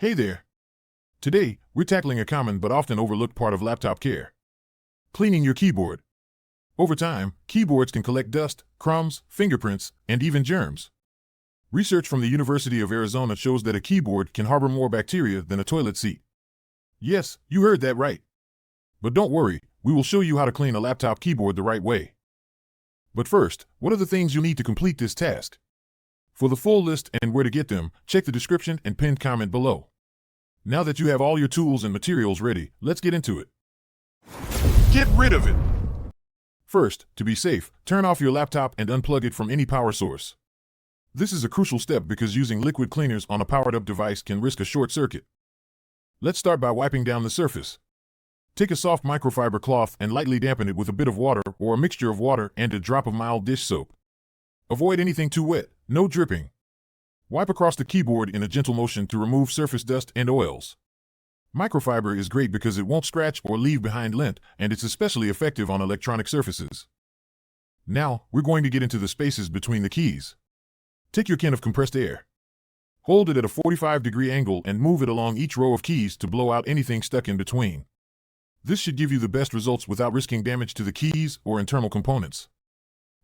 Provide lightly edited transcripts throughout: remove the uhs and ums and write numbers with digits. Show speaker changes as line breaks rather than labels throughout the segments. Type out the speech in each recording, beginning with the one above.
Hey there. Today, we're tackling a common but often overlooked part of laptop care. Cleaning your keyboard. Over time, keyboards can collect dust, crumbs, fingerprints, and even germs. Research from the University of Arizona shows that a keyboard can harbor more bacteria than a toilet seat. Yes, you heard that right. But don't worry, we will show you how to clean a laptop keyboard the right way. But first, what are the things you'll need to complete this task? For the full list and where to get them, check the description and pinned comment below. Now that you have all your tools and materials ready, let's get into it. Get rid of it! First, to be safe, turn off your laptop and unplug it from any power source. This is a crucial step because using liquid cleaners on a powered-up device can risk a short circuit. Let's start by wiping down the surface. Take a soft microfiber cloth and lightly dampen it with a bit of water or a mixture of water and a drop of mild dish soap. Avoid anything too wet, no dripping. Wipe across the keyboard in a gentle motion to remove surface dust and oils. Microfiber is great because it won't scratch or leave behind lint, and it's especially effective on electronic surfaces. Now, we're going to get into the spaces between the keys. Take your can of compressed air. Hold it at a 45-degree angle and move it along each row of keys to blow out anything stuck in between. This should give you the best results without risking damage to the keys or internal components.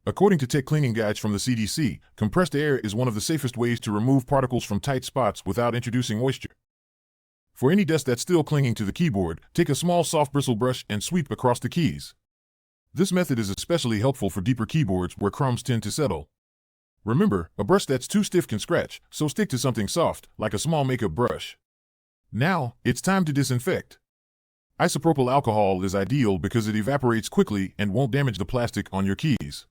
According to tech cleaning guides from the CDC, compressed air is one of the safest ways to remove particles from tight spots without introducing moisture. For any dust that's still clinging to the keyboard, take a small soft bristle brush and sweep across the keys. This method is especially helpful for deeper keyboards where crumbs tend to settle. Remember, a brush that's too stiff can scratch, so stick to something soft, like a small makeup brush. Now, it's time to disinfect. Isopropyl alcohol is ideal because it evaporates quickly and won't damage the plastic on your keys.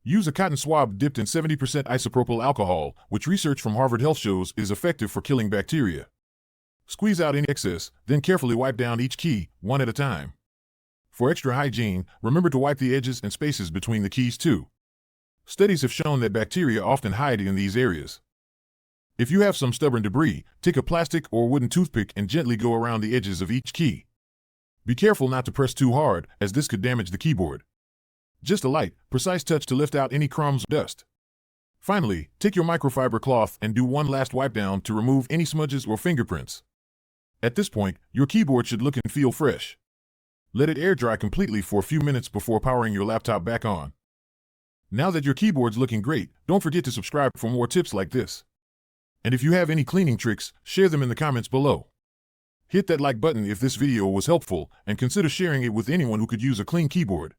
Use a cotton swab dipped in 70% isopropyl alcohol, which research from Harvard Health shows is effective for killing bacteria. Squeeze out any excess, then carefully wipe down each key, one at a time. For extra hygiene, remember to wipe the edges and spaces between the keys too. Studies have shown that bacteria often hide in these areas. If you have some stubborn debris, take a plastic or wooden toothpick and gently go around the edges of each key. Be careful not to press too hard, as this could damage the keyboard. Just a light, precise touch to lift out any crumbs or dust. Finally, take your microfiber cloth and do one last wipe down to remove any smudges or fingerprints. At this point, your keyboard should look and feel fresh. Let it air dry completely for a few minutes before powering your laptop back on. Now that your keyboard's looking great, don't forget to subscribe for more tips like this. And if you have any cleaning tricks, share them in the comments below. Hit that like button if this video was helpful, and consider sharing it with anyone who could use a clean keyboard.